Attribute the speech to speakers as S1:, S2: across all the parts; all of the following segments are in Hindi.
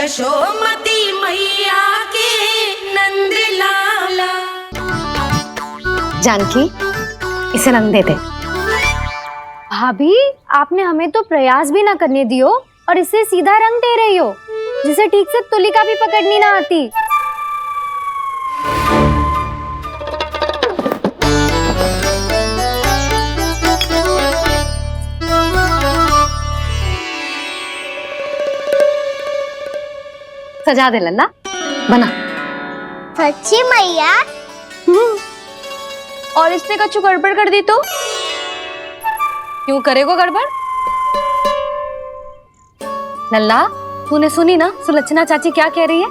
S1: यशोमती मैया के नंद लाला।
S2: जानकी, इसे रंग दे दे।
S3: भाभी, आपने हमें तो प्रयास भी ना करने दियो और इसे सीधा रंग दे रही हो, जिसे ठीक से तुलिका भी पकड़नी ना आती।
S2: सजा दे लल्ला, बना।
S4: सच्ची मैया?
S3: और इसने कछु गड़बड़ कर दी तो?
S2: क्यों करेगो गड़बड़? लल्ला, तूने सुनी ना सुलक्षणा चाची क्या कह रही है?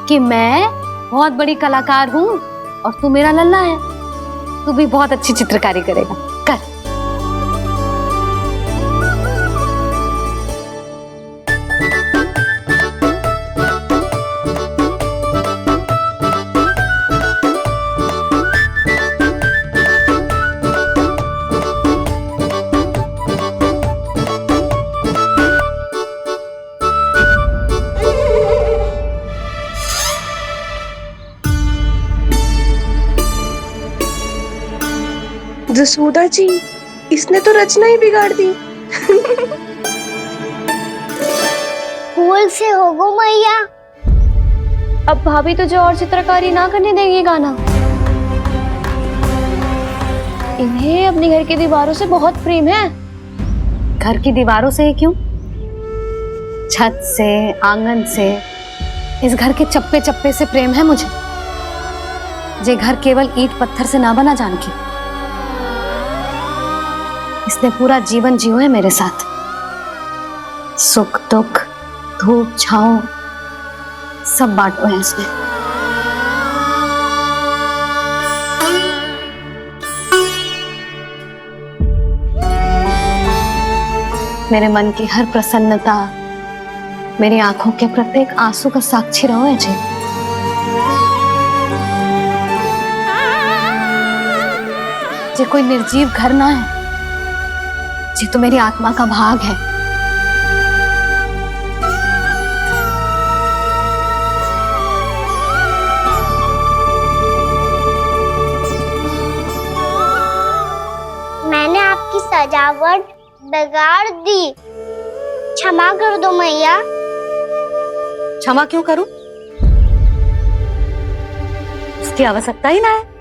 S2: कि मैं बहुत बड़ी कलाकार हूँ और तू मेरा लल्ला है। तू भी बहुत अच्छी चित्रकारी करेगा, कर।
S5: जसोदा जी, इसने तो रचना ही बिगाड़ दी।
S4: फूल से होगो मैया।
S3: अब भाभी तुझे और चित्रकारी ना करने देंगी गाना। इन्हें अपने घर की दीवारों से बहुत प्रेम है।
S2: घर की दीवारों से क्यों? छत से, आंगन से, इस घर के चप्पे चप्पे से प्रेम है मुझे। ये घर केवल ईंट पत्थर से ना बना जानकी। इसने पूरा जीवन जियो है मेरे साथ। सुख दुख, धूप छांव सब बांटो है इसने। मेरे मन की हर प्रसन्नता, मेरी आंखों के प्रत्येक आंसू का साक्षी रहो है जी। ये कोई निर्जीव घर ना है, ये तो मेरी आत्मा का भाग है।
S4: मैंने आपकी सजावट बिगाड़ दी, क्षमा कर दो मैया।
S2: क्षमा क्यों करूं? उसकी आवश्यकता ही ना है।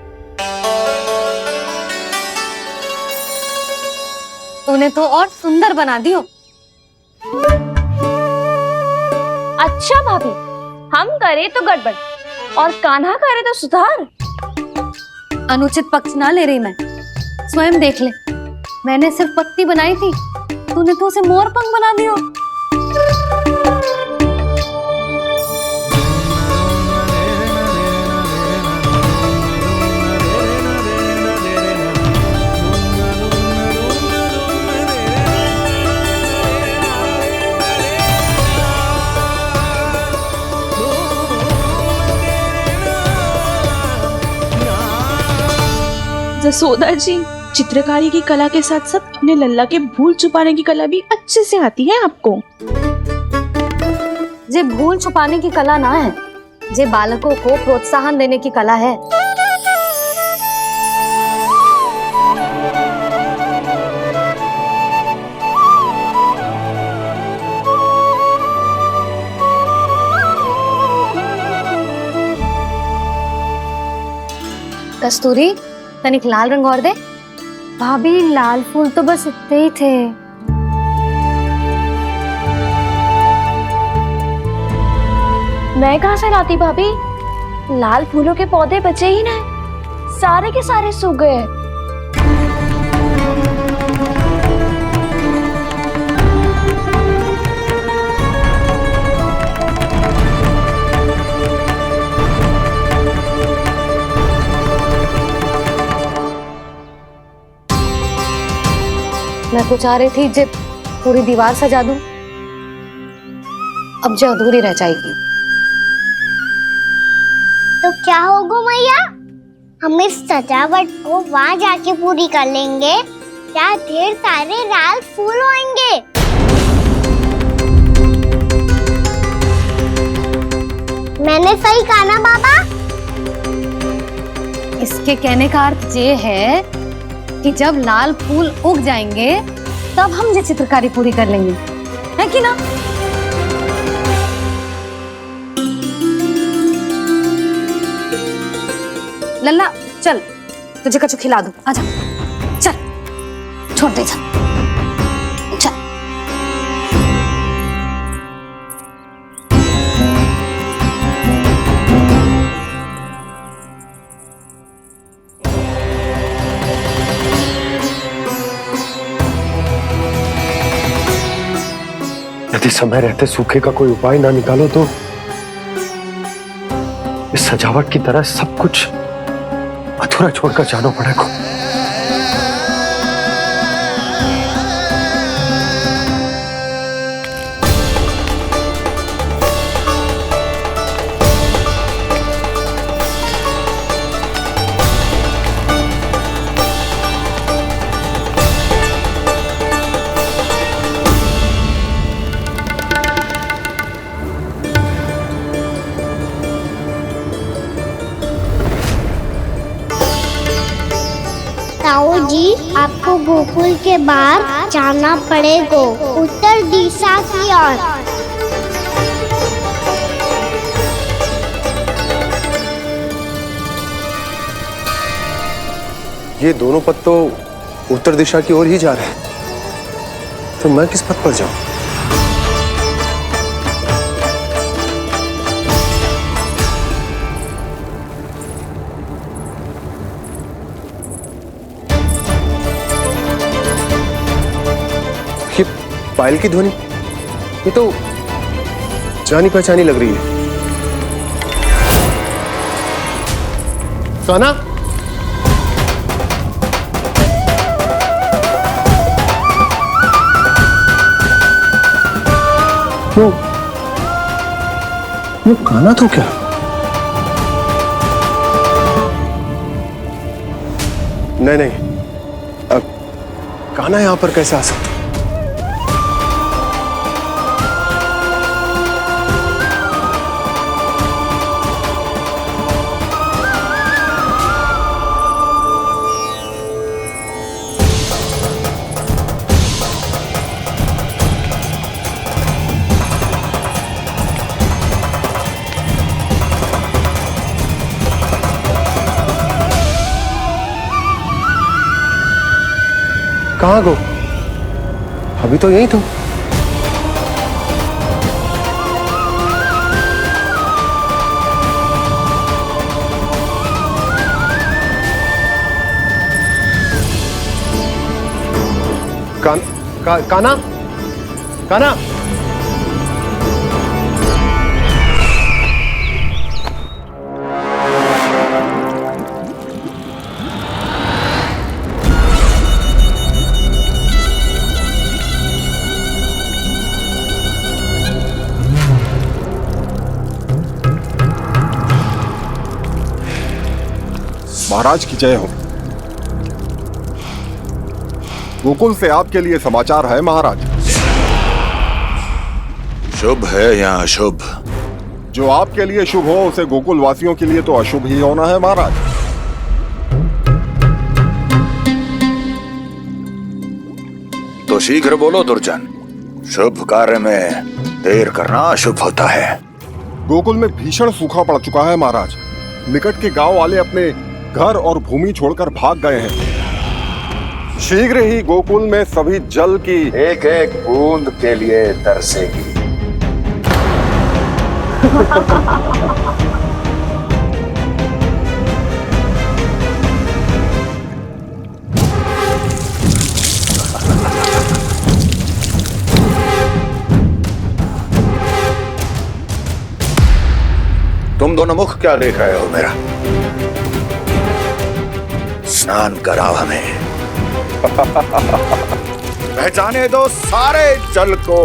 S2: तूने तो और सुंदर बना दियो।
S3: अच्छा भाभी, हम करे तो गड़बड़ और कान्हा करे तो सुधार।
S2: अनुचित पक्ष ना ले रही मैं, स्वयं देख ले। मैंने सिर्फ पत्ती बनाई थी, तूने तो उसे मोर पंख बना दियो।
S5: जसोदा जी, चित्रकारी की कला के साथ साथ अपने लल्ला के भूल छुपाने की कला भी अच्छे से आती है आपको।
S2: ये भूल छुपाने की कला ना है, ये बालकों को प्रोत्साहन देने की कला है। कस्तूरी, तनिक लाल रंग और दे।
S3: भाभी, लाल फूल तो बस इतने ही थे। मैं कहाँ से लाती भाभी? लाल फूलों के पौधे बचे ही नहीं, सारे के सारे सूख गए।
S2: मैं तो चाह रही थी जे पूरी दीवार सजा दूं, अब जो अधूरी रह जाएगी।
S4: तो क्या होगा मैया? हम इस सजावट को वहाँ जाके पूरी कर लेंगे, क्या ढेर सारे लाल फूल होंगे। मैंने सही कहा ना बाबा?
S2: इसके कहने का अर्थ ये है कि जब लाल फूल उग जाएंगे तब हम ये चित्रकारी पूरी कर लेंगे, है कि ना? लल्ला चल, तुझे कछु खिला दूं, आजा, चल, छोड़ दे, चल।
S6: यदि समय रहते सूखे का कोई उपाय ना निकालो तो इस सजावट की तरह सब कुछ अधूरा छोड़कर जाना पड़ेगा।
S4: ताऊ जी, आपको गोकुल के बाहर जाना पड़ेगा, उत्तर दिशा की ओर।
S6: ये दोनों पथ तो उत्तर दिशा की ओर ही जा रहे हैं, तो मैं किस पथ पर जाऊं? ये पायल की ध्वनि, ये तो जानी पहचानी लग रही है। कान्हा, वो कान्हा तो क्या? नहीं, अब कान्हा यहां पर कैसे आ सकता? कहाँ गो? अभी तो यही तुम। कान्हा, कान्हा,
S7: महाराज की जय हो। गोकुल से आपके लिए समाचार है महाराज।
S8: शुभ है या अशुभ?
S7: जो आपके लिए शुभ हो उसे गोकुल वासियों के लिए तो अशुभ ही होना है महाराज।
S8: तो शीघ्र बोलो दुर्जन, शुभ कार्य में देर करना अशुभ होता है।
S7: गोकुल में भीषण सूखा पड़ चुका है महाराज। निकट के गांव वाले अपने घर और भूमि छोड़कर भाग गए हैं। शीघ्र ही गोकुल में सभी जल की
S8: एक एक बूंद के लिए तरसेगी। तुम दोनों मुख क्या देख रहे हो मेरा? स्नान कराओ हमें। पहचाने दो सारे जल को।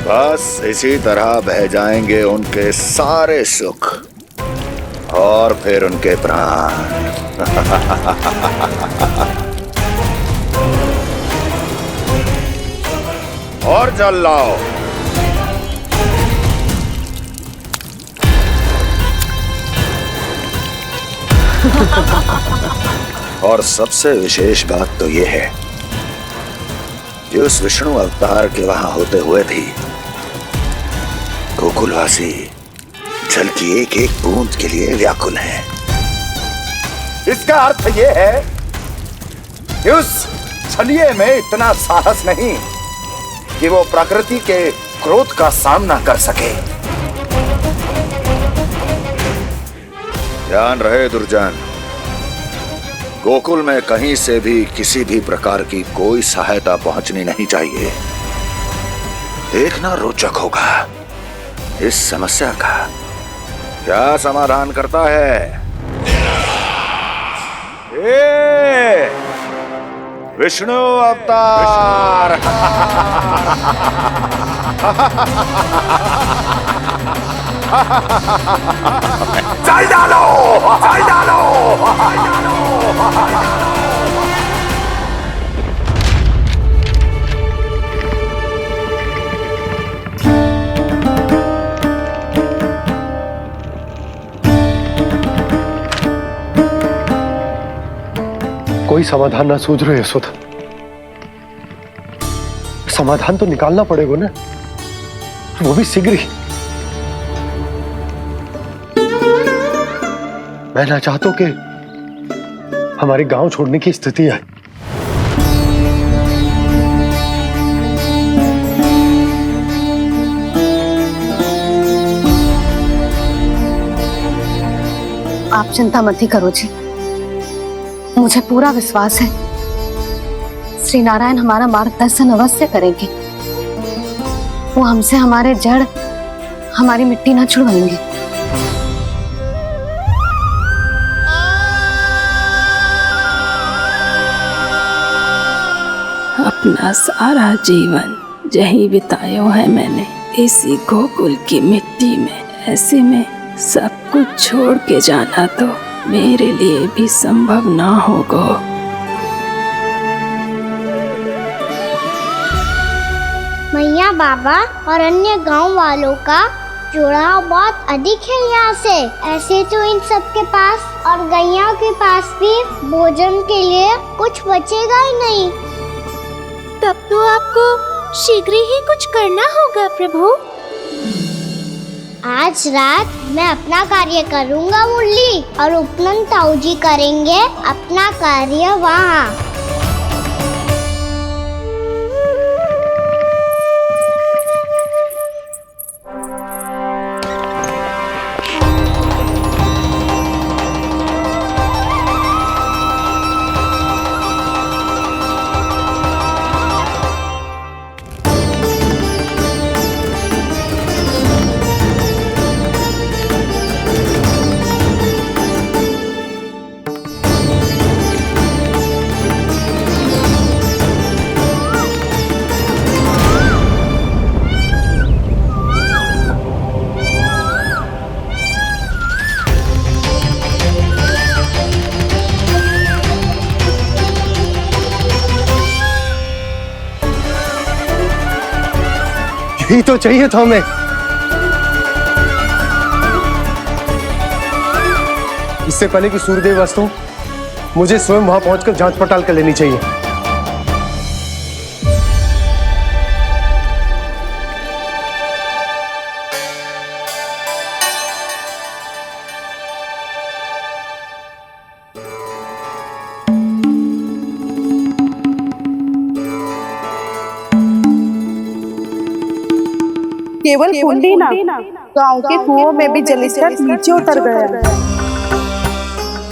S8: बस इसी तरह बह जाएंगे उनके सारे सुख और फिर उनके प्राण। और जल लाओ। और सबसे विशेष बात तो यह है कि उस विष्णु अवतार के वहां होते हुए भी गोकुलवासी जल की एक एक बूंद के लिए व्याकुल हैं। इसका अर्थ यह है कि उस छलिए में इतना साहस नहीं कि वो प्रकृति के क्रोध का सामना कर सके। ध्यान रहे दुर्जन, गोकुल में कहीं से भी किसी भी प्रकार की कोई सहायता पहुंचनी नहीं चाहिए। देखना रोचक होगा इस समस्या का क्या समाधान करता है। ए, विष्णु अवतार। जल डालो, जल डालो, जल डालो।
S6: कोई समाधान ना सूझ रहे यशोदा। समाधान तो निकालना पड़ेगा ना, वो भी शीघ्र ही। मैं ना चाहता कि हमारे गांव छोड़ने की स्थिति आए।
S2: आप चिंता मत ही करो जी, मुझे पूरा विश्वास है श्री नारायण हमारा मार्गदर्शन अवश्य करेंगे। वो हमसे हमारे जड़, हमारी मिट्टी ना छुड़वाएंगे।
S1: अपना सारा जीवन यही बितायो है मैंने इसी गोकुल की मिट्टी में। ऐसे में सब कुछ छोड़ के जाना तो मेरे लिए भी संभव ना होगा।
S4: मैया बाबा और अन्य गांव वालों का जुड़ाव बहुत अधिक है यहाँ से। ऐसे तो इन सब के पास और गैया के पास भी भोजन के लिए कुछ बचेगा ही नहीं।
S3: तब तो आपको शीघ्र ही कुछ करना होगा प्रभु।
S4: आज रात मैं अपना कार्य करूँगा मुरली, और उपनंद ताऊ जी करेंगे अपना कार्य वहाँ।
S6: यही तो चाहिए था हमें। इससे पहले कि सूर्यदेव वस्तु, मुझे स्वयं वहां पहुंचकर जांच पड़ताल कर लेनी चाहिए।
S5: केवल कुंडी ना, गांव के कुओं में भी जलस्तर नीचे उतर गया।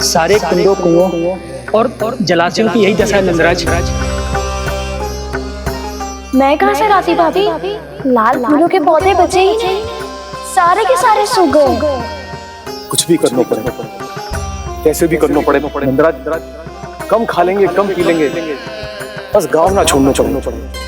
S9: सारे कुंडों, कुओं और जलाशयों की यही दशा है नंदराज।
S3: मैं कहाँ से लाती भाभी? लाल फूलों के पौधे बचे ही नहीं, सारे के सारे सूख गए।
S6: कुछ भी करना पड़े, कैसे भी करना पड़े नंदराज। कम खा लेंगे, कम पी लेंगे, बस गांव ना छोड़ना चाहिए।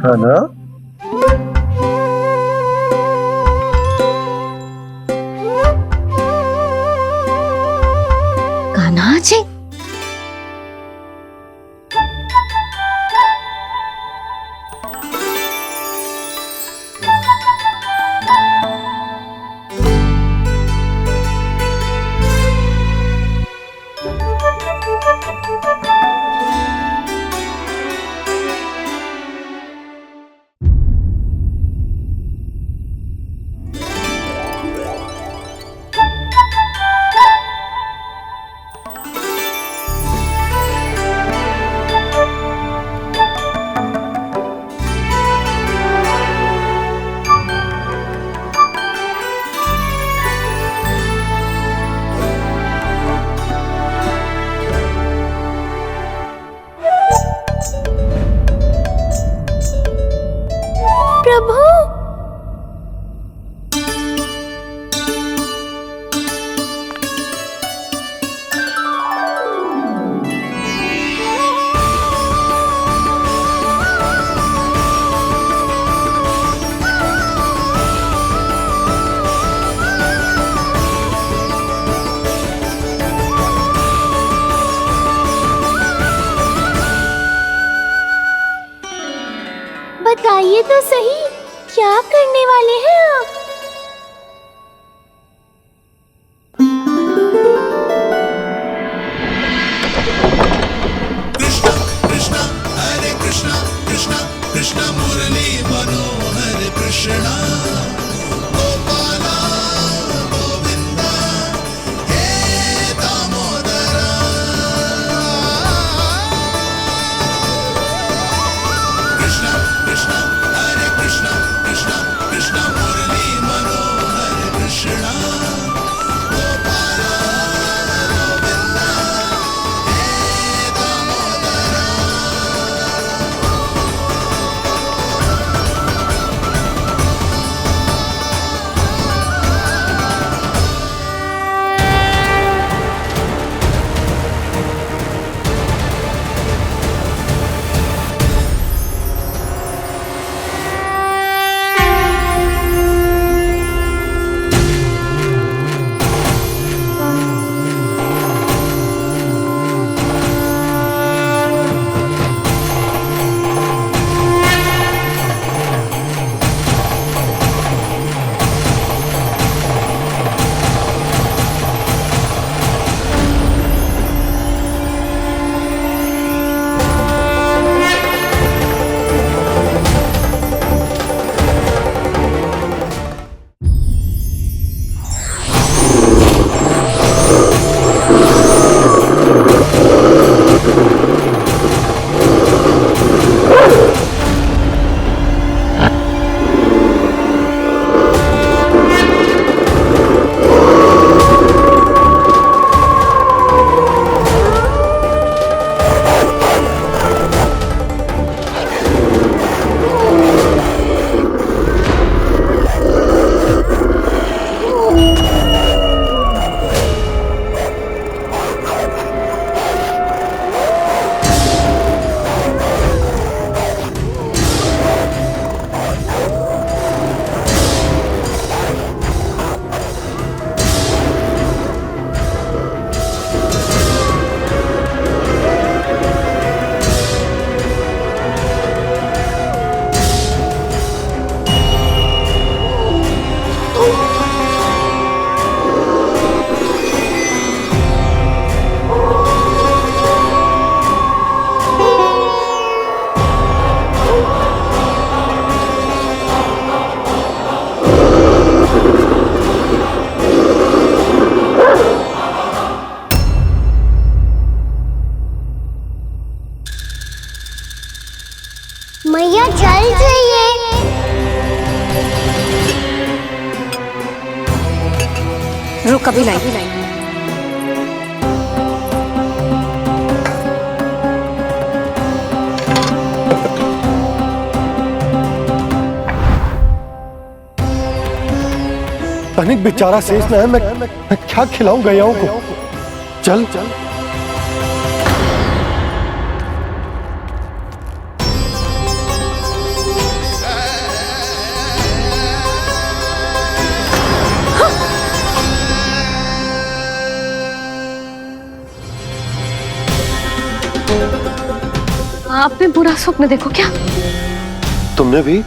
S6: है ना?
S2: कान्हा जी,
S3: प्रभु, बताइए तो सही, क्या करने वाले हैं आप?
S4: मैया जल जाइए।
S2: रुक, अभी लाई।
S6: तनिक बेचारा शेष न है, मैं क्या खिलाऊं गयाओं को? चल चल।
S2: आपने बुरा स्वप्न देखो क्या?
S6: तुमने भी?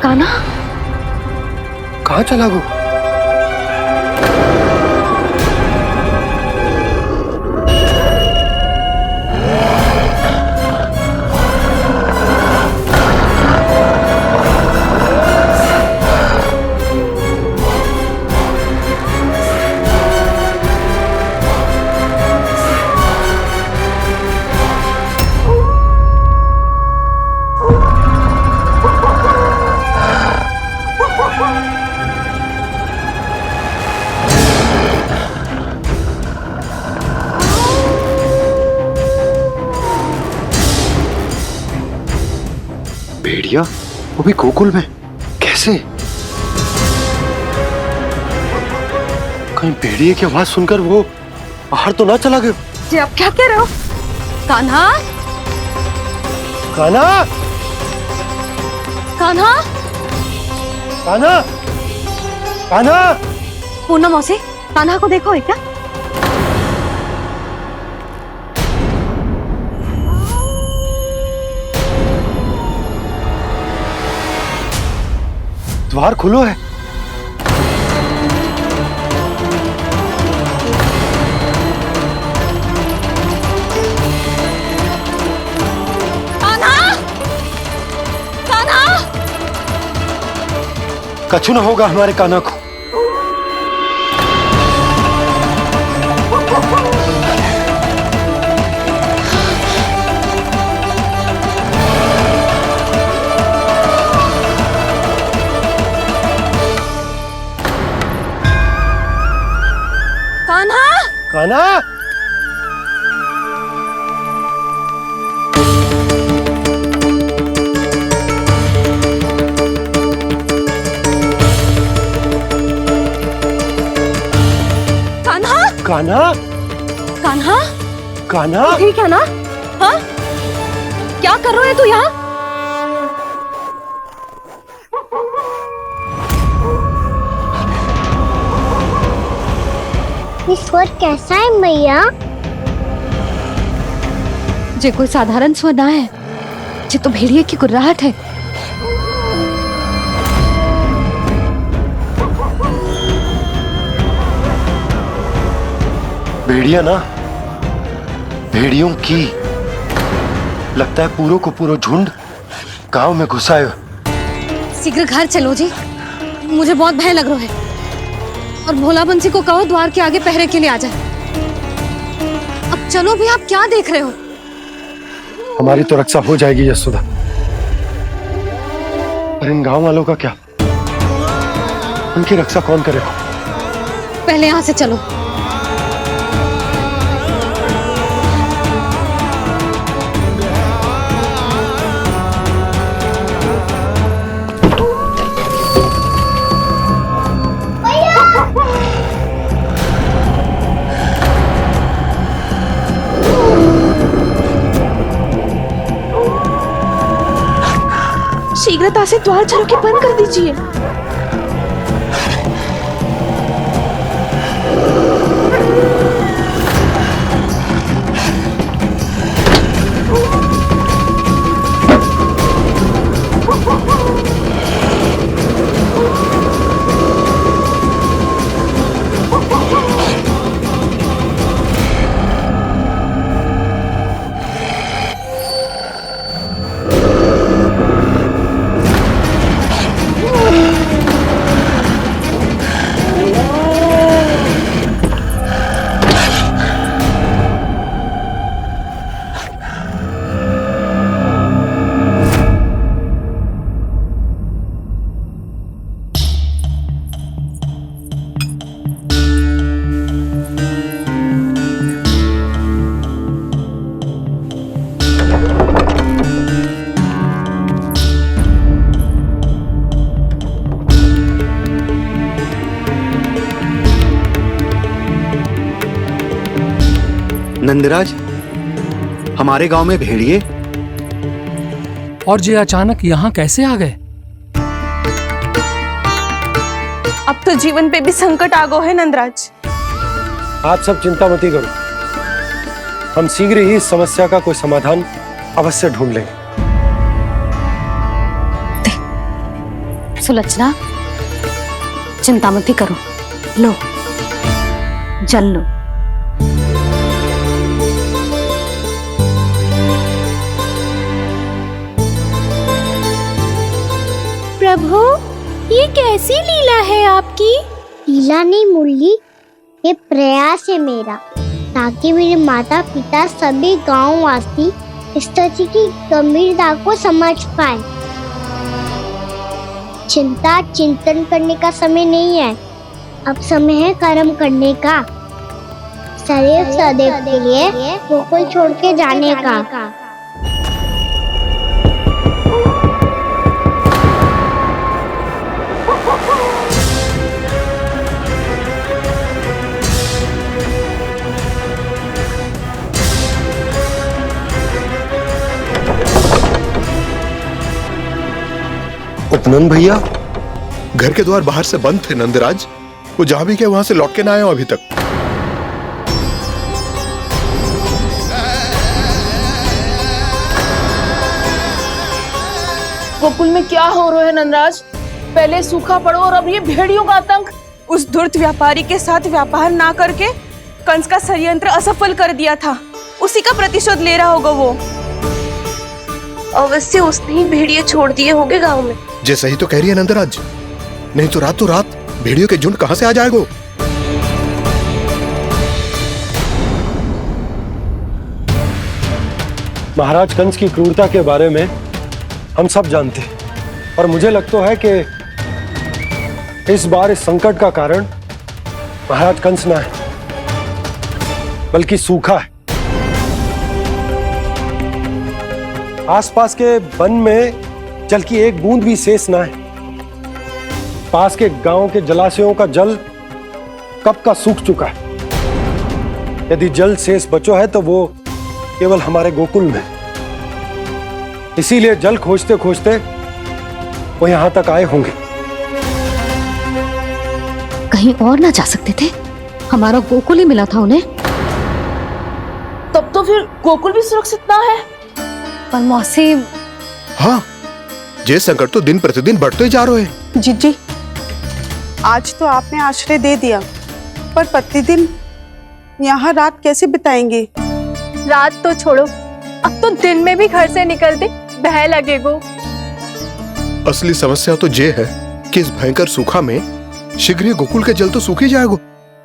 S2: काना?
S6: कहाँ चला गो? भेड़िया? वो भी गोकुल में? कैसे? कहीं भेड़िए की आवाज सुनकर वो बाहर तो ना चला गया?
S2: जी आप क्या कह रहे हो? कान्हा?
S6: कान्हा!
S2: कान्हा?
S6: कान्हा! कान्हा!
S2: पूनम मौसी, कान्हा को देखो है क्या?
S6: द्वार खुलो है।
S2: कान्हा? कान्हा?
S6: कछु ना होगा हमारे कान्हा को। कान्हा!
S2: कान्हा?
S6: कान्हा!
S2: कान्हा?
S6: कान्हा!
S2: ठीक है ना? हाँ? क्या कर रहे हो तू यहाँ?
S4: ये स्वर कैसा है मैया?
S2: जे कोई साधारण स्वर ना है, जे तो भेड़िए की गुर्राहट है।
S6: भेड़िया ना, भेड़ियों की। लगता है पूरो को पूरो झुंड गांव में घुसा है।
S2: शीघ्र घर चलो जी, मुझे बहुत भय लग रहा है। और भोला बंसी को कहो द्वार के आगे पहरे के लिए आ जाए। अब चलो भी, आप क्या देख रहे हो?
S6: हमारी तो रक्षा हो जाएगी यशोदा, पर इन गांव वालों का क्या? उनकी रक्षा कौन करेगा?
S2: पहले यहाँ से चलो।
S5: शीघ्रता से द्वार झरोखे बंद कर दीजिए।
S10: नंदराज, हमारे गांव में भेड़िए?
S11: और ये अचानक यहाँ कैसे आ गए?
S5: अब तो जीवन पे भी संकट आ गो है नंदराज।
S6: आप सब चिंता मत करो, हम शीघ्र ही इस समस्या का कोई समाधान अवश्य ढूंढ लेंगे।
S2: सुलक्षणा, चिंता मत करो, लो जल लो।
S3: प्रभु, ये कैसी लीला है आपकी?
S4: लीला नहीं मुरली, ये प्रयास है मेरा, ताकि मेरे माता पिता सभी गांव वासी इस स्थिति की गंभीरता को समझ पाए। चिंता चिंतन करने का समय नहीं है, अब समय है कर्म करने का, सदैव सदैव के लिए गोकुल छोड़ के जाने का।
S11: उपनंद भैया, घर के द्वार बाहर से बंद थे नंदराज, वो जहां भी गए वहां से लौट के ना आए हो अभी तक।
S5: गोकुल में क्या हो रहा है नंदराज? पहले सूखा पड़ो और अब ये भेड़ियों का आतंक। उस धूर्त व्यापारी के साथ व्यापार ना करके कंस का षड्यंत्र असफल कर दिया था, उसी का प्रतिशोध ले रहा होगा वो। अवश्य उसने ही भेड़िए छोड़ दिए होंगे गांव में।
S11: जैसा ही तो कह रही है नंदराज, नहीं तो रात भेड़ियों के झुंड कहां से आ जाएगा?
S6: महाराज कंस की क्रूरता के बारे में हम सब जानते हैं, और मुझे लगता है कि इस बार इस संकट का कारण महाराज कंस ना है, बल्कि सूखा है। आसपास के वन में जल की एक बूंद भी शेष ना है। पास के गांव के जलाशयों का जल कब का सूख चुका है। यदि जल शेष बचो है तो वो केवल हमारे गोकुल में। इसीलिए जल खोजते खोजते वो यहां तक आए होंगे।
S2: कहीं और ना जा सकते थे? हमारा गोकुल ही मिला था उन्हें।
S5: तब तो फिर गोकुल भी सुरक्षित ना है।
S2: पर मौसी,
S11: हाँ, ये संकट तो दिन प्रतिदिन बढ़ते ही जा रहे हैं।
S5: जीजी, आज तो आपने आश्रय दे दिया, पर प्रतिदिन यहाँ रात कैसे बिताएंगे?
S3: रात तो छोड़ो, अब तो दिन में भी घर से निकलते भय लगेगो।
S11: असली समस्या तो ये है कि इस भयंकर सूखा में शीघ्र ही गोकुल के जल तो सूख ही जाएगा।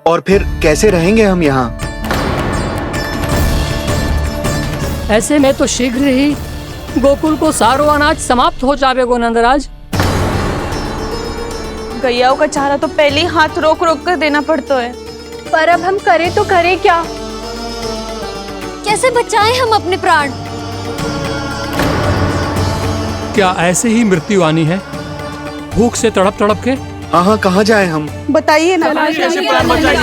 S10: और फिर कैसे रहेंगे हम यहाँ?
S12: ऐसे में तो शीघ्र ही गोकुल को सारो अनाज समाप्त हो जाएगा नंदराज।
S5: गैयाओं का चारा तो पहले ही हाथ रोक रोक कर देना पड़ता है।
S3: पर अब हम करें तो करें क्या? कैसे बचाएं हम अपने प्राण?
S12: क्या ऐसे ही मृत्यु आनी है, भूख से तड़प तड़प के?
S10: हाँ, कहाँ जाए हम?
S5: बताइए ना।
S12: कैसे प्राण बचाएं?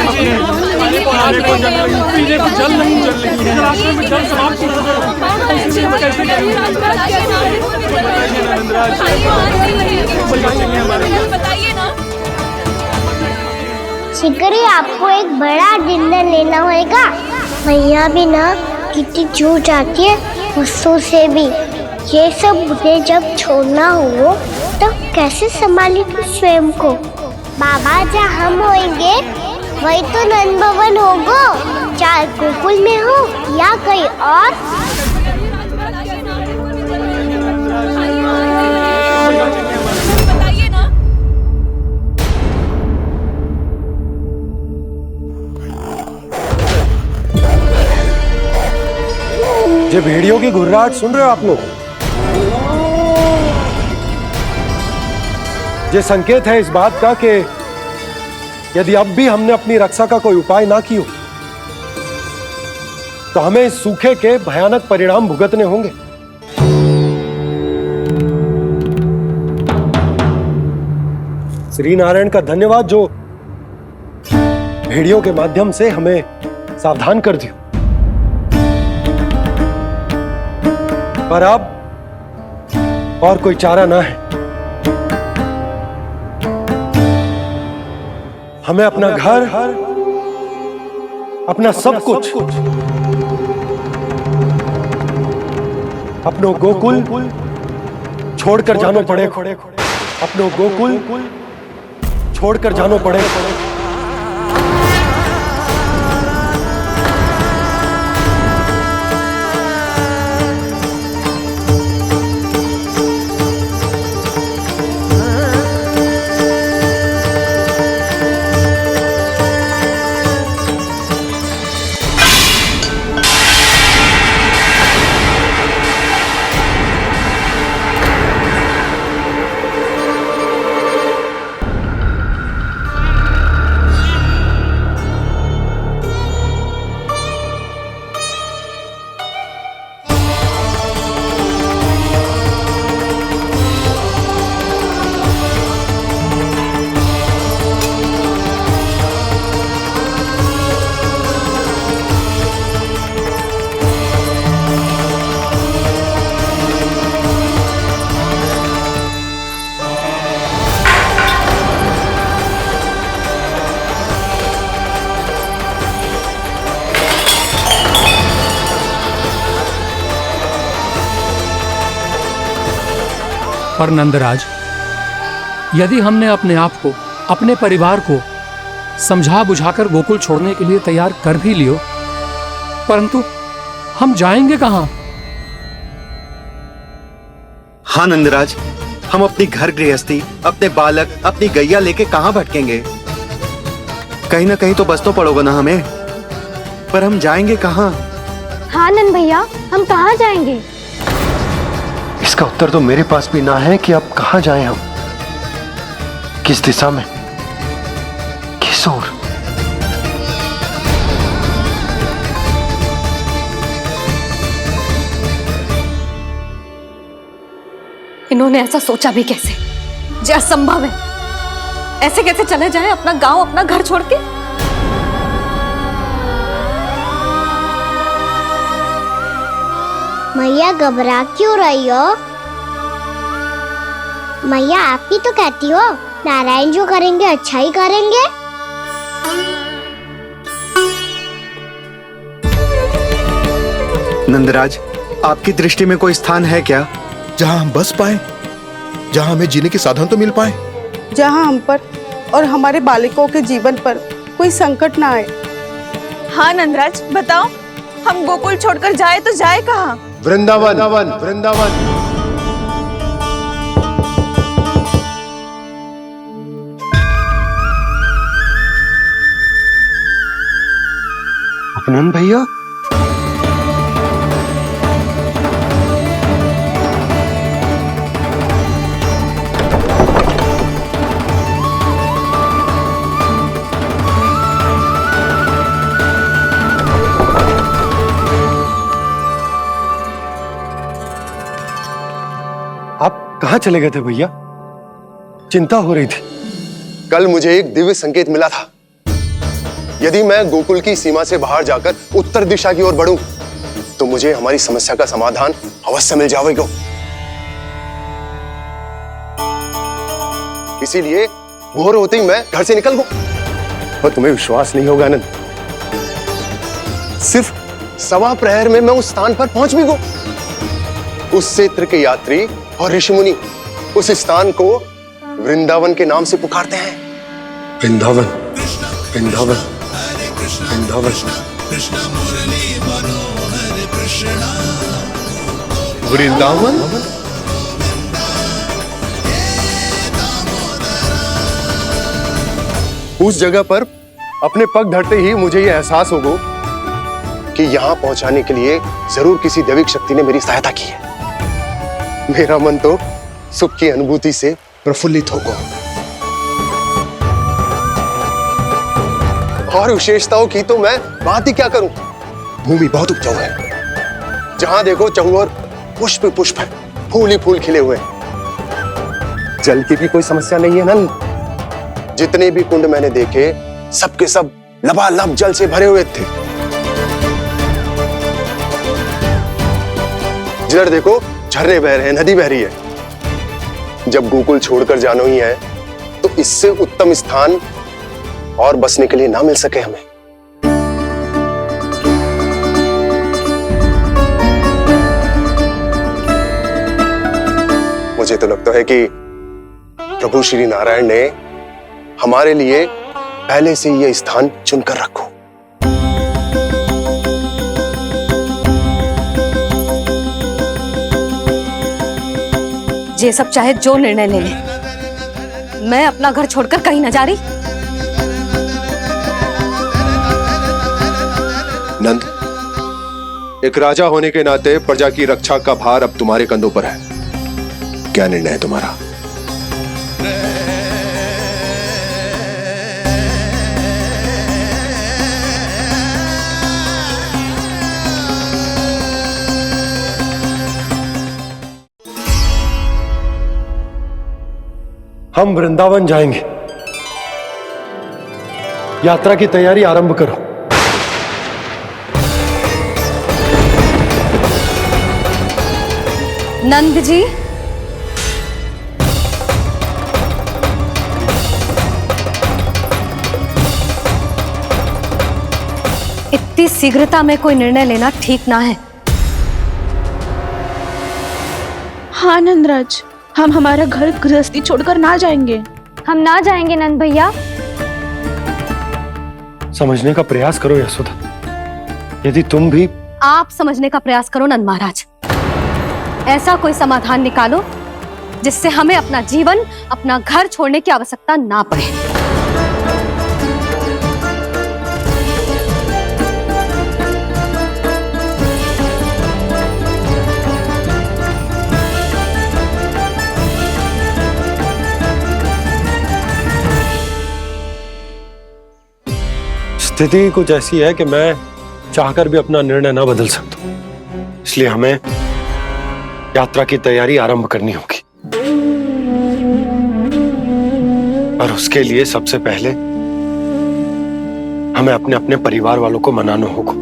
S12: पीने को जल नहीं, जल नहीं है, रास्ते में जल समाप्त हो
S4: शीघ्र ही आपको एक बड़ा निर्णय लेना होगा। मैया भी ना कितनी जूझ जाती है गुस्सों से भी। ये सब मुझे जब छोड़ना हो तो कैसे संभाली तू स्वयं को? बाबा जहाँ हम होंगे वही तो नंद भवन होगा, चाहे गोकुल में हो या कहीं और।
S6: ये भेड़ियों की घुर्राहट सुन रहे हो आप लोग? ये संकेत है इस बात का कि यदि अब भी हमने अपनी रक्षा का कोई उपाय ना किया तो हमें इस सूखे के भयानक परिणाम भुगतने होंगे। श्री नारायण का धन्यवाद जो भेड़ियों के माध्यम से हमें सावधान कर दिया। पर अब और कोई चारा ना है। हमें अपना घर, अपना सब कुछ, अपनो गोकुल छोड़कर जानो पड़े। अपनो गोकुल छोड़कर जानो पड़े।
S12: पर नंदराज, यदि हमने अपने आप को, अपने परिवार को समझा बुझाकर गोकुल छोड़ने के लिए तैयार कर भी लियो, परंतु हम जाएंगे कहां?
S10: हाँ नंदराज, हम अपनी घर गृहस्थी, अपने बालक, अपनी गैया लेके कहां भटकेंगे? कहीं ना कहीं तो बस तो पड़ोगा ना हमें, पर हम जाएंगे कहां?
S3: हाँ नंद भैया, हम कहाँ जाएंगे?
S6: इसका उत्तर तो मेरे पास भी ना है कि अब कहां जाएं हम, किस दिशा में, किस ओर।
S2: इन्होंने ऐसा सोचा भी कैसे? जो असंभव है। ऐसे कैसे चले जाएं अपना गांव, अपना घर छोड़ के?
S4: मैया घबरा क्यों रही हो? मैया आप ही तो कहती हो नारायण जो करेंगे अच्छा ही करेंगे।
S10: नंदराज, आपकी दृष्टि में कोई स्थान है क्या
S11: जहां हम बस पाए, जहां हमें जीने के साधन तो मिल पाए,
S5: जहाँ हम पर और हमारे बालकों के जीवन पर कोई संकट ना आए। हाँ नंदराज, बताओ, हम गोकुल छोड़कर जाए तो जाए कहाँ?
S6: वृंदावन। वृंदावन। अपनन भैया, कहाँ चले गए थे भैया? चिंता हो रही थी।
S13: कल मुझे एक दिव्य संकेत मिला था। यदि मैं गोकुल की सीमा से बाहर जाकर उत्तर दिशा की ओर बढ़ूं, तो मुझे हमारी समस्या का समाधान अवश्य मिल जाएगा। इसीलिए भोर होते ही मैं घर से निकल गया। और तुम्हें विश्वास नहीं होगा आनंद, सिर्फ सवा प्रहर में मैं उस स्थान पर पहुंच भी गया। उस क्षेत्र के यात्री और ऋषि मुनि उस स्थान को वृंदावन के नाम से पुकारते हैं।
S6: वृंदावन, वृंदावन, वृंदावन।
S11: वृंदावन।
S13: उस जगह पर अपने पग धरते ही मुझे यह एहसास होगा कि यहां पहुंचाने के लिए जरूर किसी दैविक शक्ति ने मेरी सहायता की है। मेरा मन तो सुख की अनुभूति से प्रफुल्लित होगा। और विशेषताओं की तो मैं बात ही क्या करूं। भूमि बहुत उपजाऊ है, जहां देखो चहुओर पुष्प पुष्प है, फूल ही फूल खिले हुए। जल की भी कोई समस्या नहीं है नंद। जितने भी कुंड मैंने देखे, सबके सब लबालब जल से भरे हुए थे। जिधर देखो झरने बह रहे हैं, नदी बह रही है। जब गोकुल छोड़कर जाना ही है, तो इससे उत्तम स्थान और बसने के लिए ना मिल सके हमें। मुझे तो लगता है कि प्रभु श्री नारायण ने हमारे लिए पहले से यह स्थान चुनकर रखो।
S2: ये सब चाहे जो निर्णय ले ले, मैं अपना घर छोड़कर कहीं न जा रही।
S13: नंद, एक राजा होने के नाते प्रजा की रक्षा का भार अब तुम्हारे कंधों पर है। क्या निर्णय है तुम्हारा?
S6: हम वृंदावन जाएंगे। यात्रा की तैयारी आरंभ करो।
S2: नंद जी, इतनी शीघ्रता में कोई निर्णय लेना ठीक ना है।
S5: हाँ नंदराज, हम हमारा घर गृहस्थी छोड़कर ना जाएंगे।
S3: हम ना जाएंगे नंद भैया।
S6: समझने का प्रयास करो यशोदा। यदि तुम भी
S2: आप समझने का प्रयास करो नंद महाराज। ऐसा कोई समाधान निकालो जिससे हमें अपना जीवन, अपना घर छोड़ने की आवश्यकता ना पड़े।
S6: स्थिति कुछ ऐसी है कि मैं चाहकर भी अपना निर्णय ना बदल सकता हूं। इसलिए हमें यात्रा की तैयारी आरंभ करनी होगी, और उसके लिए सबसे पहले हमें अपने अपने परिवार वालों को मनाना होगा।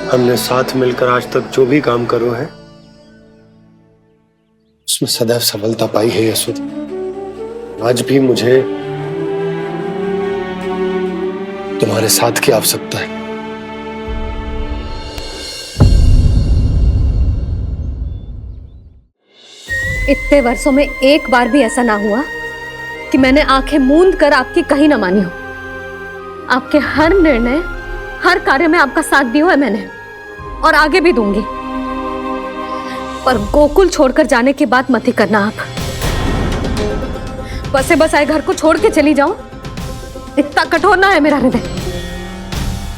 S6: हमने साथ मिलकर आज तक जो भी काम करो है उसमें सदैव सफलता पाई है यशोदा। आज भी मुझे तुम्हारे साथ की आवश्यकता है।
S2: इतने वर्षों में एक बार भी ऐसा ना हुआ कि मैंने आंखें मूंद कर आपकी कहीं ना मानी हो। आपके हर निर्णय, हर कार्य में आपका साथ दिया है मैंने, और आगे भी दूंगी। पर गोकुल छोड़कर जाने की बात मत ही करना आप। बसे बसाए घर को छोड़ के चली जाऊं, इतना कठोर ना है मेरा हृदय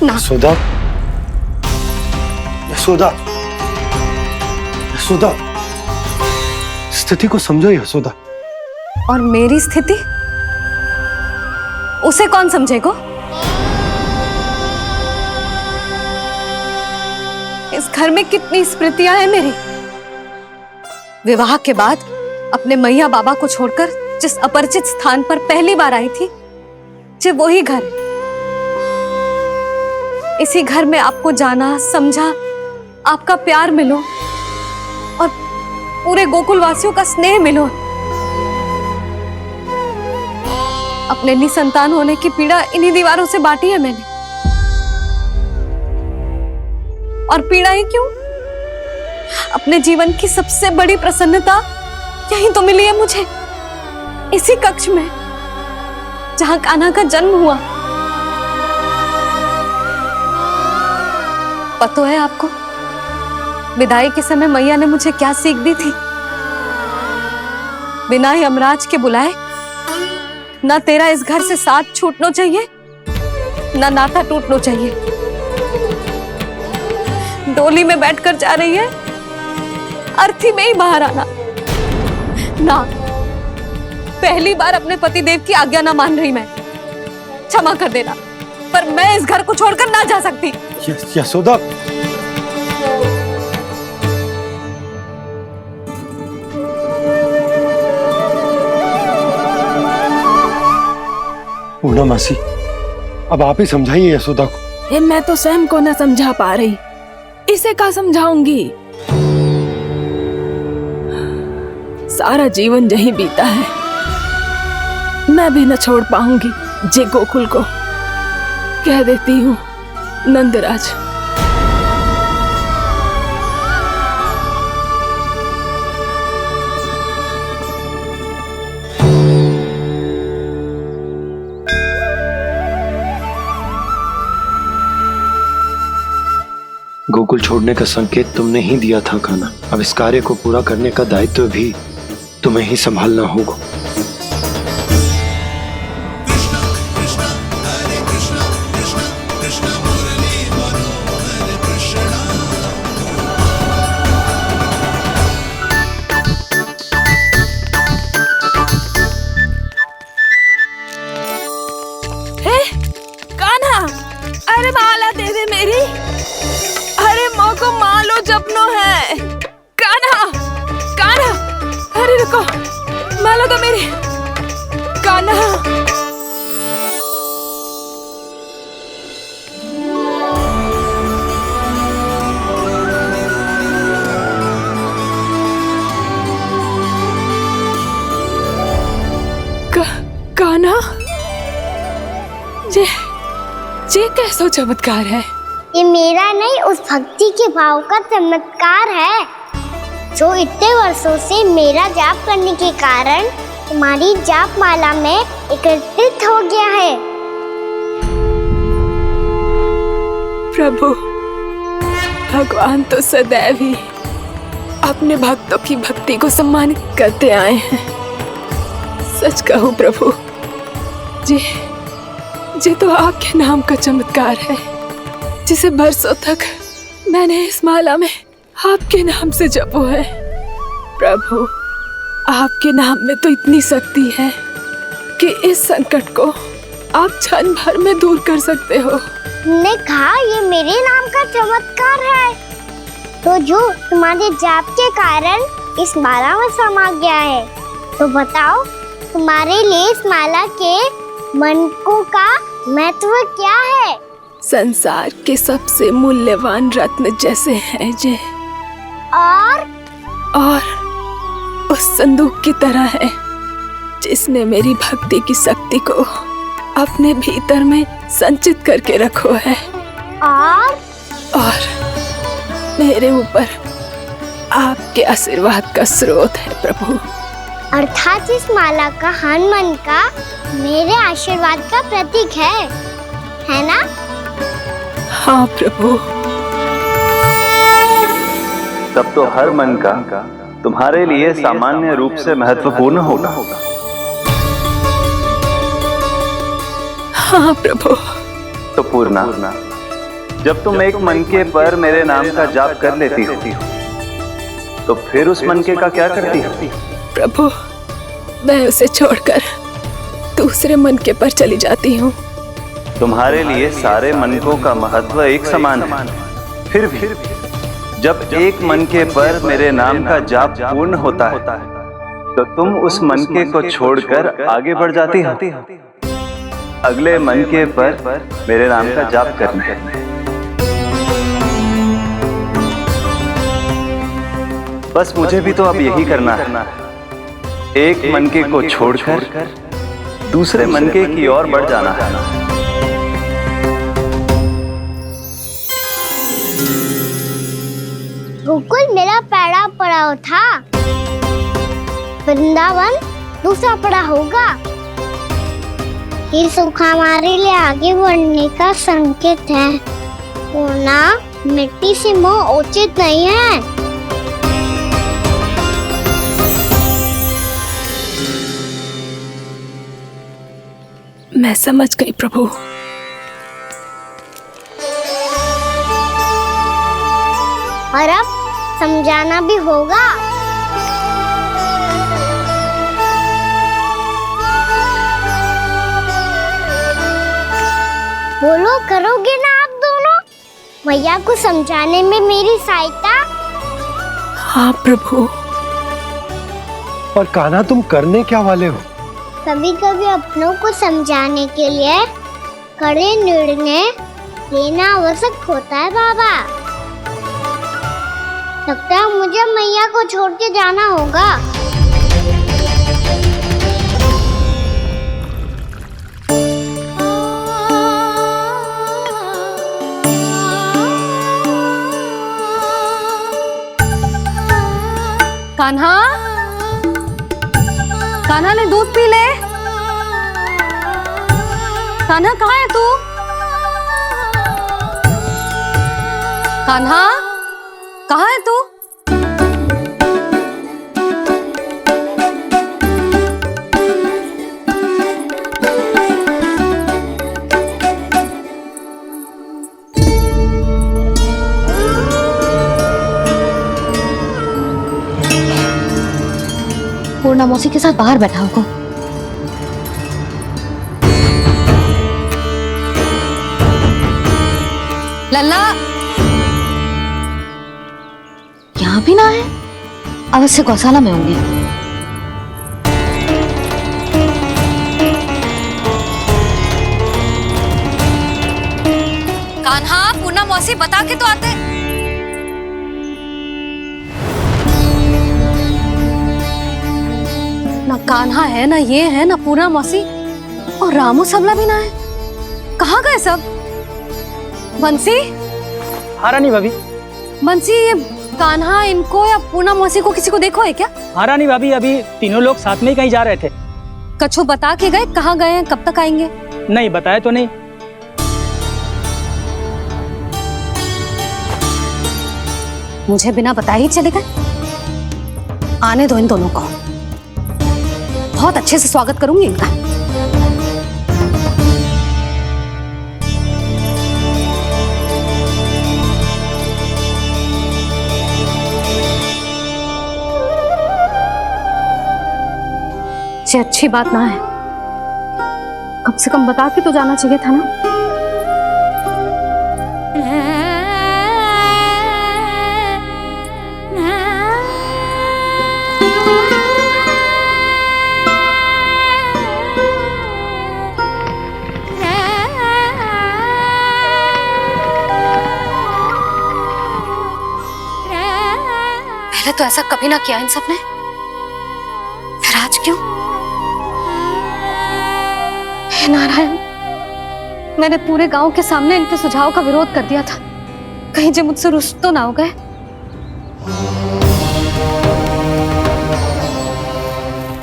S2: ना।
S6: यशोदा, यशोदा, यशोदा, स्थिति को समझो यशोदा।
S2: और मेरी स्थिति उसे कौन समझेगा? इस घर में कितनी स्मृतियां हैं मेरी। विवाह के बाद अपने मैया बाबा को छोड़कर जिस अपरिचित स्थान पर पहली बार आई थी, जो वही घर। इसी घर में आपको जाना, समझा, आपका प्यार मिलो और पूरे गोकुल वासियों का स्नेह मिलो। अपने निसंतान होने की पीड़ा इन्हीं दीवारों से बांटी है मैंने। और पीड़ा ही क्यों? अपने जीवन की सबसे बड़ी प्रसन्नता यही तो मिली है मुझे, इसी कक्ष में जहां कान्हा का जन्म हुआ। पता है आपको, विदाई के समय मैया ने मुझे क्या सीख दी थी? बिना यमराज के बुलाए ना तेरा इस घर से साथ छूटना चाहिए, ना नाता टूटना चाहिए। डोली में बैठकर जा रही है, अर्थी में ही बाहर आना ना। पहली बार अपने पति देव की आज्ञा ना मान रही मैं, क्षमा कर देना, पर मैं इस घर को छोड़कर ना जा सकती।
S6: यशोदा, पूनम मासी, अब आप ही समझाइए यशोदा को।
S1: ये मैं तो स्वयं को न समझा पा रही, इसे क्या समझाऊंगी? सारा जीवन यही बीता है, मैं भी न छोड़ पाऊंगी। जे गोकुल को कह देती हूँ नंदराज।
S6: गोकुल छोड़ने का संकेत तुमने ही दिया था कान्हा। अब इस कार्य को पूरा करने का दायित्व भी तुम्हें ही संभालना होगा।
S1: कान्हा, अरे माला दे दे मेरी। अरे माँ को मालो जपनो है। कान्हा, कान्हा, अरे रुको, माला दो मेरी। कान्हा, कान्हा, ये कैसा चमत्कार है?
S4: ये मेरा नहीं, उस भक्ति के भाव का चमत्कार है जो इतने वर्षों से मेरा जाप करने के कारण तुम्हारी जाप माला में एकत्रित हो गया है।
S1: प्रभु, भगवान तो सदैव ही अपने भक्तों की भक्ति को सम्मानित करते आए हैं। सच कहूं प्रभु, ये तो आपके नाम का चमत्कार है, जिसे बरसों तक मैंने इस माला में आपके नाम से जपो है। प्रभु, आपके नाम में तो इतनी शक्ति है कि इस संकट को आप क्षण भर में दूर कर सकते हो।
S4: तुमने कहा ये मेरे नाम का चमत्कार है, तो जो तुम्हारे जाप के कारण इस माला में समा गया है, तो बताओ तुम्हारे लिए इस माला के मनकों का महत्व क्या है?
S1: संसार के सबसे मूल्यवान रत्न जैसे हैं जे, और उस संदूक की तरह है जिसने मेरी भक्ति की शक्ति को अपने भीतर में संचित करके रखो है। और मेरे ऊपर आपके आशीर्वाद का स्रोत है प्रभु।
S4: अर्थात इस माला का हनुमान का मेरे आशीर्वाद का प्रतीक है ना?
S1: हाँ प्रभु।
S14: तब तो हर मन का तुम्हारे लिए सामान्य रूप से महत्वपूर्ण होगा।
S1: हाँ प्रभु।
S14: तो पूर्णा, जब तुम एक मनके पर मेरे नाम का जाप कर लेती हो, तो फिर उस मनके का क्या करती हो?
S1: प्रभु, मैं उसे छोड़कर दूसरे मनके पर चली जाती हूँ।
S14: तुम्हारे लिए सारे मनकों का महत्व एक समान है। फिर भी जब एक मनके पर मेरे नाम का जाप पूर्ण होता है, तो तुम उस मनके को छोड़कर आगे बढ़ जाती हो अगले मनके पर मेरे नाम का जाप करने। बस मुझे भी तो अब यही करना है, एक मनके को छोड़कर दूसरे मनके की ओर बढ़ जाना है।
S4: गोकुल मेरा पहला पड़ाव था, वृंदावन दूसरा पड़ा होगा। ये सुख हमारे लिए आगे बढ़ने का संकेत है। पूर्णा, मिट्टी से मोह उचित नहीं है।
S1: मैं समझ गई प्रभु।
S4: और अब समझाना भी होगा। बोलो, करोगे ना आप दोनों? भैया को समझाने में मेरी सहायता।
S1: हाँ प्रभु।
S6: पर कान्हा, तुम करने क्या वाले हो?
S4: कभी कभी अपनों को समझाने के लिए कड़े निर्णय लेना आवश्यक होता है बाबा। लगता है मुझे मैया को छोड़ के जाना होगा।
S2: कान्हा, कान्हा ने दूध पी ले। कान्हा कहाँ है तू? कान्हा कहाँ है तू? पूर्णा मौसी के साथ बाहर बैठा होगा। लल्ला यहाँ भी ना है, अवश्य गौशाला में होंगे। कान्हा, पूर्णा मौसी बता के तो आते। ना कान्हा है, ना ये है, ना पूर्णा मौसी, और रामू सबला भी ना है। कहाँ गए सब? बंसी?
S9: हाँ रानी भाभी।
S2: बंसी, ये कान्हा इनको या पूर्णा मौसी को किसी को देखो है क्या?
S9: हाँ रानी भाभी, अभी तीनों लोग साथ में ही कहीं जा रहे थे।
S2: कछु बता के गए कहाँ गए हैं, कब तक आएंगे?
S9: नहीं बताया तो नहीं।
S2: मुझे बिना बताए ही चले गए। आने दो इन दोनों को, बहुत अच्छे से स्वागत करूंगी इनका। ये अच्छी बात ना है, कम से कम बता के तो जाना चाहिए था ना। पहले तो ऐसा कभी ना किया इन सब ने, फिर आज क्यों? हे नारायण, मैंने पूरे गांव के सामने इनके सुझाव का विरोध कर दिया था, कहीं जो मुझसे रुष्ट तो ना हो गए।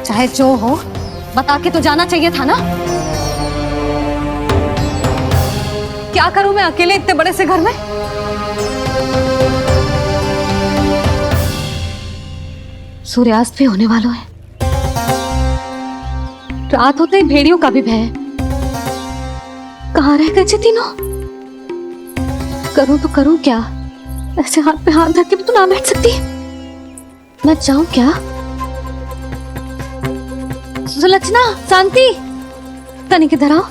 S2: चाहे जो हो, बता के तो जाना चाहिए था ना। क्या करूं मैं अकेले इतने बड़े से घर में? सूर्यास्त भी होने वाला है, रात होते ही भेड़ियों का भी भय है। कहाँ रह गए तीनों? करूं तो करूं क्या? ऐसे हाथ पे हाथ रख के भी तो ना बैठ सकती। मैं जाऊं क्या? सुलक्षणा, शांति, तनिक इधर आओ।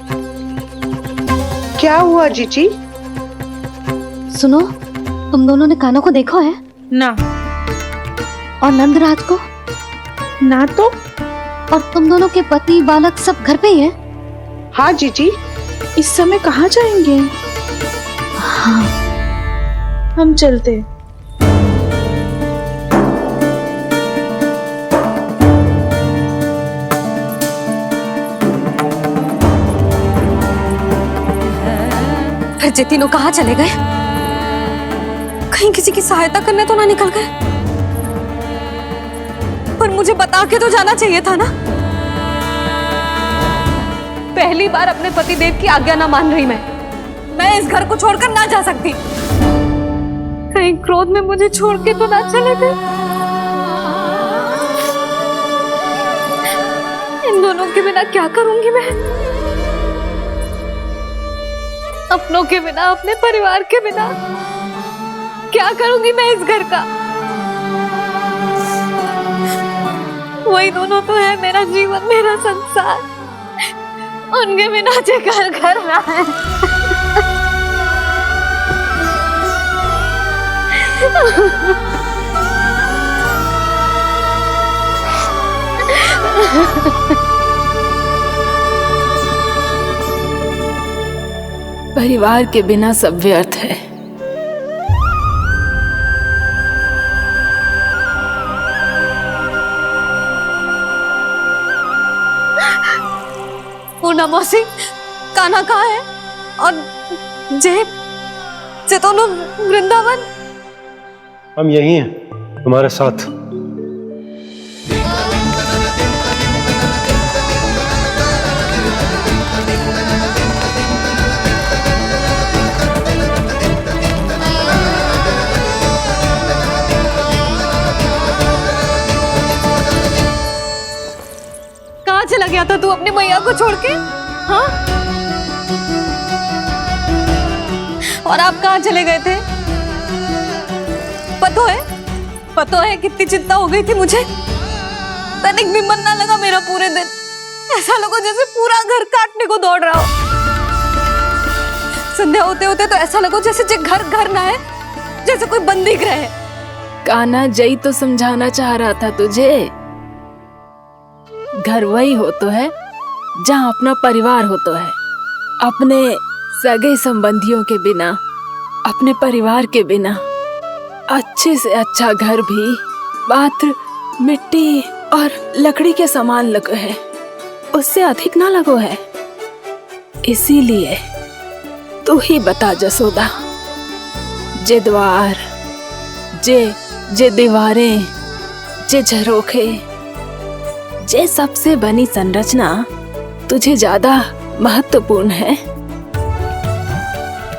S15: क्या हुआ जीजी?
S2: सुनो, तुम दोनों ने कान्हा को देखा है?
S15: ना।
S2: और नंदराज को?
S15: ना तो।
S2: और तुम दोनों के पति बालक सब घर पे ही है?
S15: हाँ जीजी, इस समय कहाँ जाएंगे?
S2: हाँ,
S15: हम चलते।
S2: फिर ये तीनों कहाँ चले गए? कहीं किसी की सहायता करने तो ना निकल गए? पर मुझे बता के तो जाना चाहिए था ना। पहली बार अपने पति देव की आज्ञा ना मान रही मैं इस घर को छोड़कर ना जा सकती। कहीं क्रोध में मुझे छोड़ के तो ना चले गए। इन दोनों के बिना क्या करूंगी मैं? अपनों के बिना, अपने परिवार के बिना क्या करूंगी मैं इस घर का? वही दोनों तो है मेरा जीवन, मेरा संसार। उनके बिना जे घर घर रहा है।
S1: परिवार के बिना सब व्यर्थ है।
S2: पूर्णा मौसी, कान्हा कहाँ है? और जे दोनों वृंदावन?
S6: हम यही हैं तुम्हारे साथ।
S2: कहाँ चला गया था तू अपनी मैया को छोड़ के? हाँ? और आप कहाँ चले गए थे? पता है कितनी चिंता हो गई थी मुझे। तनिक भी मन ना लगा मेरा पूरे दिन। ऐसा लगा जैसे पूरा घर काटने को दौड़ रहा हो। संध्या होते होते तो ऐसा लगा जैसे घर घर ना है, जैसे कोई बंदी गृह है।
S1: कान्हा, जय तो समझाना चाह रहा था तुझे। घर वही हो तो है जहाँ अपना परिवार हो तो है। अपने सगे संबंधियों के बिना, अपने परिवार के बिना अच्छे से अच्छा घर भी मात्र मिट्टी और लकड़ी के समान लगो है, उससे अधिक ना लगो है। इसीलिए तू ही बता जसोदा, जे द्वार, जे दीवारें, जे झरोखे, जे सबसे बनी संरचना तुझे ज्यादा महत्वपूर्ण है?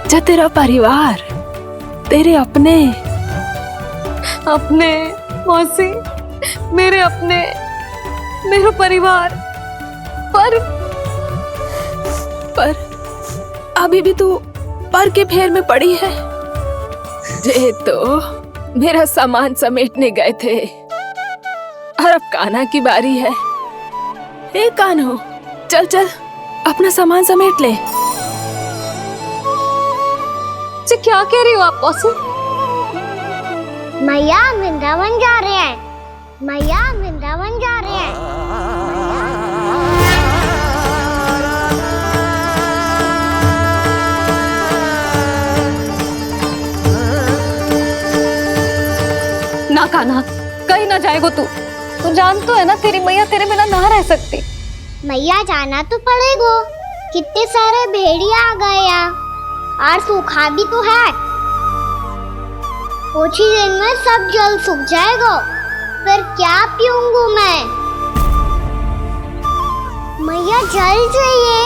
S1: जा तेरा परिवार, तेरे अपने
S2: मौसी, मेरा परिवार। पर
S1: अभी भी तू पर के फेर में पड़ी है। जे तो मेरा सामान समेटने गए थे और अब कान्हा की बारी है। हे कान्हो, चल चल अपना सामान समेट ले।
S2: जी क्या कह रही हो आप मौसी?
S4: मैया वृंदावन जा रहे हैं। मैया वृंदावन जा रहे हैं।
S2: ना कान्हा, कहीं ना जाएगो तू। तू जान तो है ना तेरी मैया तेरे बिना ना रह सकती।
S4: मैया जाना तो पड़ेगा। कितने सारे भेड़िया आ गए यहाँ, और सूखा भी तो है। कुछ ही दिन में सब जल सूख जाएगा, फिर क्या पीऊंगी मैं? मैया जल चाहिए।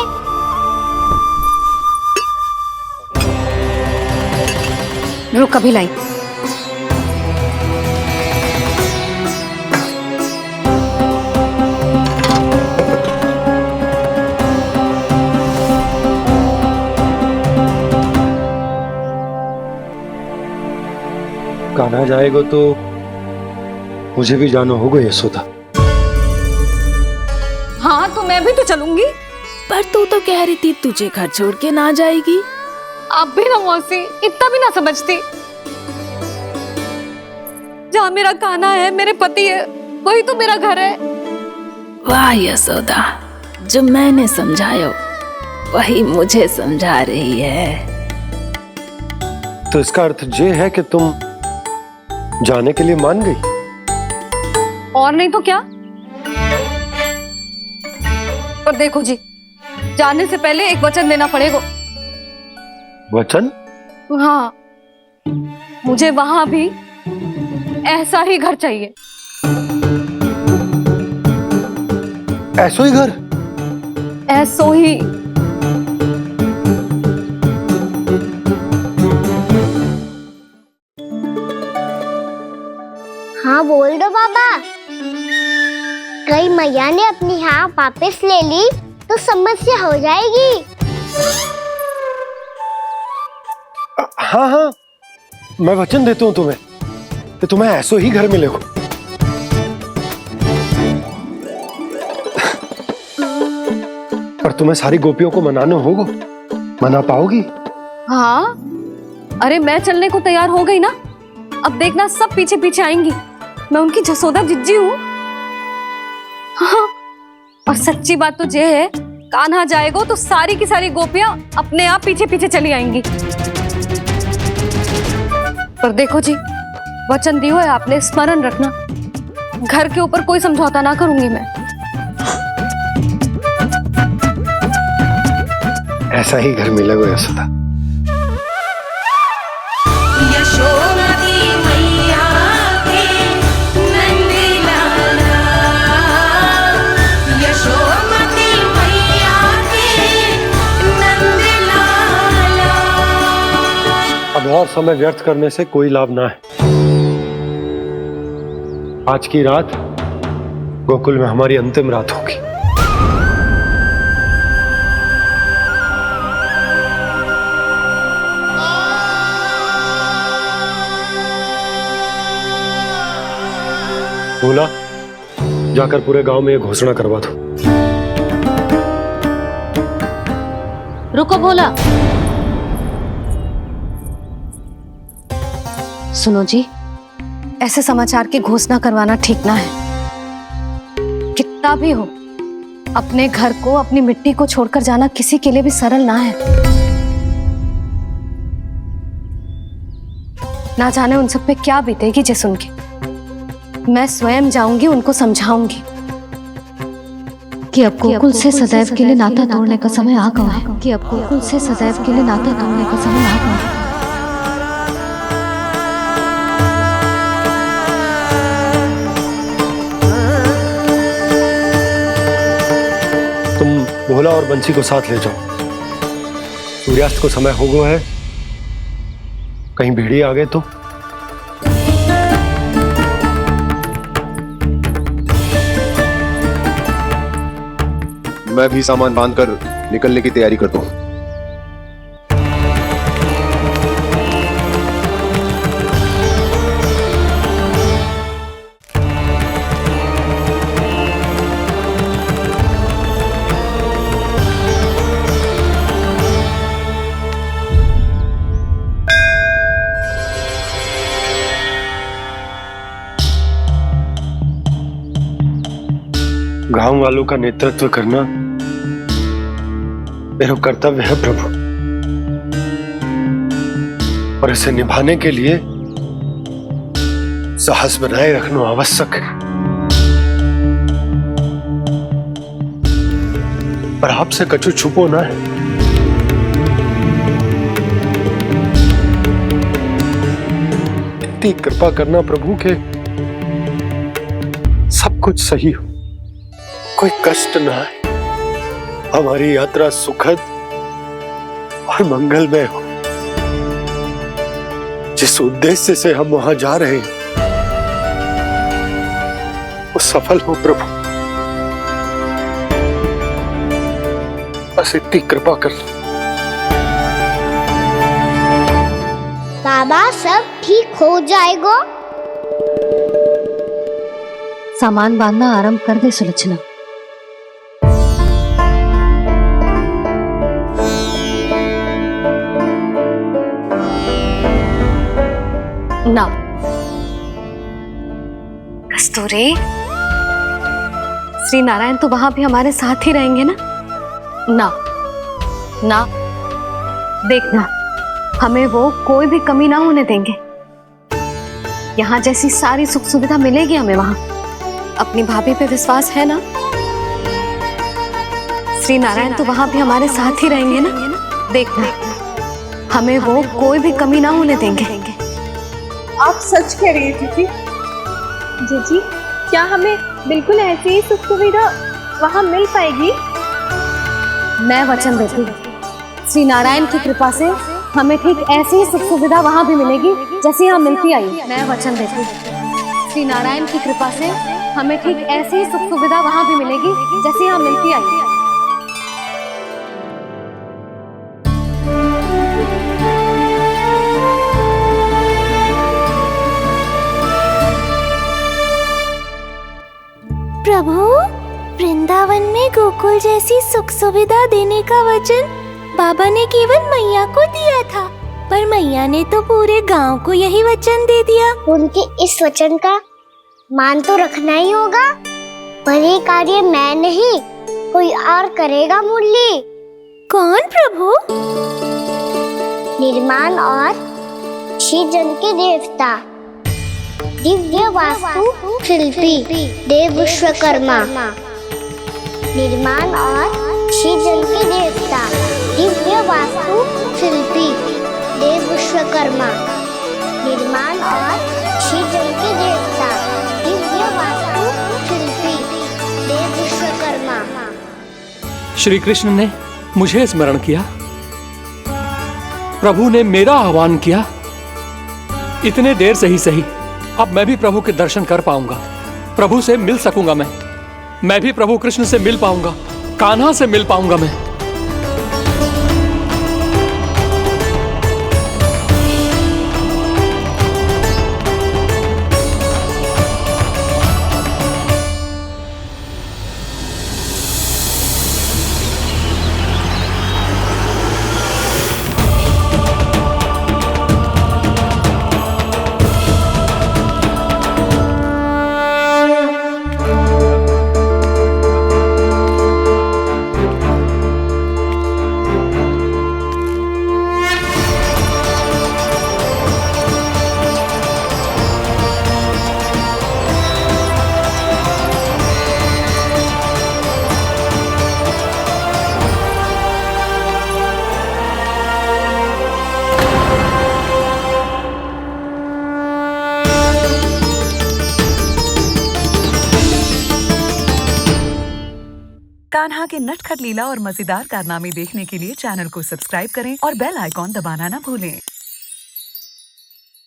S2: रुक, अभी लाई।
S6: कान्हा जाएगा तो मुझे भी जाना होगा यशोदा।
S2: हाँ तो मैं भी तो चलूंगी।
S1: पर तू तो कह रही थी तुझे घर छोड़ के ना जाएगी।
S2: अब भी ना मौसी, इतना भी ना समझती। जहाँ मेरा कान्हा है, मेरे पति है, वही तो मेरा घर है।
S1: वाह यशोदा, जो मैंने समझाया वही मुझे समझा रही है।
S6: तो इसका अर्थ ये है कि तुम जाने के लिए मान गई?
S2: और नहीं तो क्या। पर देखो जी, जाने से पहले एक वचन देना पड़ेगा।
S6: वचन?
S2: हाँ, मुझे वहां भी ऐसा ही घर चाहिए।
S6: ऐसो ही घर?
S2: ऐसो ही।
S4: हाँ बोल दो बाबा। कहीं मैया ने अपनी हाँ वापस ले ली तो समस्या हो जाएगी।
S6: हाँ हाँ, मैं वचन देता हूँ तुम्हें कि तुम्हें ऐसो ही घर मिलेगा। पर तुम्हें सारी गोपियों को मनाना होगा, मना पाओगी?
S2: हाँ, अरे मैं चलने को तैयार हो गई ना, अब देखना सब पीछे पीछे आएंगी। मैं उनकी जसोदा जिज्जी हूँ। हाँ, और सच्ची बात तो ये है, कान्हा जाएगा तो सारी की सारी गोपियां अपने आप पीछे पीछे चली आएंगी। पर देखो जी, वचन दियो है आपने, स्मरण रखना, घर के ऊपर कोई समझौता ना करूंगी मैं।
S6: ऐसा ही घर मिलेगा यशोदा। अब और समय व्यर्थ करने से कोई लाभ ना है। आज की रात गोकुल में हमारी अंतिम रात होगी। बोला, जाकर पूरे गांव में ये घोषणा करवा दो।
S2: रुको भोला, सुनो जी, ऐसे समाचार की घोषणा करवाना ठीक ना है। कितना भी हो, अपने घर को, अपनी मिट्टी को छोड़कर जाना किसी के लिए भी सरल ना है। ना जाने उन सब पे क्या बीतेगी जे सुन के। मैं स्वयं जाऊंगी, उनको समझाऊंगी कि अब गोकुल से सदैव के लिए नाता तोड़ने का समय आ गया है, कि अब गोकुल से सदैव के लिए नाता तोड़ने का समय आ गया है।
S6: भोला और बंसी को साथ ले जाओ। सूर्यास्त को समय हो गया है, कहीं भेड़िए आ गए तो।
S13: मैं भी सामान बांधकर निकलने की तैयारी करता हूँ।
S6: गांव वालों का नेतृत्व करना मेरा कर्तव्य है प्रभु, और इसे निभाने के लिए साहस बनाए रखना आवश्यक है। पर आपसे कछु छुपो ना है। इतनी कृपा करना प्रभु के सब कुछ सही हो, कोई कष्ट ना है, हमारी यात्रा सुखद और मंगलमय हो। जिस उद्देश्य से हम वहां जा रहे हैं वो सफल हो प्रभु, बस इतनी कृपा कर।
S4: बाबा सब ठीक हो जाएगा।
S2: सामान बांधना आरंभ कर दे सुलोचना। ना कस्तूरी, श्री नारायण तो वहां भी हमारे साथ ही रहेंगे ना? ना ना, देखना, हमें वो कोई भी कमी ना होने देंगे। यहाँ जैसी सारी सुख सुविधा मिलेगी हमें वहां। अपनी भाभी पे विश्वास है ना? श्री नारायण तो वहां भी हमारे साथ ही रहेंगे ना? देखना, हमें वो कोई भी कमी ना होने देंगे।
S5: आप सच कह रही है दीदी।
S3: जीजी, क्या हमें बिल्कुल ऐसी ही सुख सुविधा वहाँ मिल पाएगी?
S2: मैं वचन देती हूँ, श्री नारायण की कृपा से हमें ठीक ऐसी ही सुख सुविधा वहाँ भी मिलेगी जैसी यहाँ मिलती आई। मैं वचन देती हूँ, श्री नारायण की कृपा से हमें ठीक ऐसी ही सुख सुविधा वहाँ भी मिलेगी जैसी यहाँ मिलती आई।
S16: प्रभु, वृंदावन में गोकुल जैसी सुख सुविधा देने का वचन बाबा ने केवल मैया को दिया था, पर मैया ने तो पूरे गांव को यही वचन दे दिया।
S4: उनके इस वचन का मान तो रखना ही होगा, पर ये कार्य मैं नहीं कोई और करेगा मुरली।
S16: कौन प्रभु?
S4: निर्माण और सृजन के देवता, दिव्य वास्तु शिल्पी देव विश्वकर्मा। निर्माण और सृजन के देवता, दिव्य वास्तु शिल्पी देव विश्वकर्मा। निर्माण और सृजन के देवता, दिव्य वास्तु शिल्पी देव विश्वकर्मा।
S12: श्री कृष्ण ने मुझे स्मरण किया, प्रभु ने मेरा आह्वान किया। इतने देर से ही सही, अब मैं भी प्रभु के दर्शन कर पाऊंगा, प्रभु से मिल सकूंगा। मैं भी प्रभु कृष्ण से मिल पाऊंगा, कान्हा से मिल पाऊंगा मैं।
S17: कान्हा के नटखट लीला और मजेदार कारनामे देखने के लिए चैनल को सब्सक्राइब करें और बेल आइकॉन दबाना ना भूलें।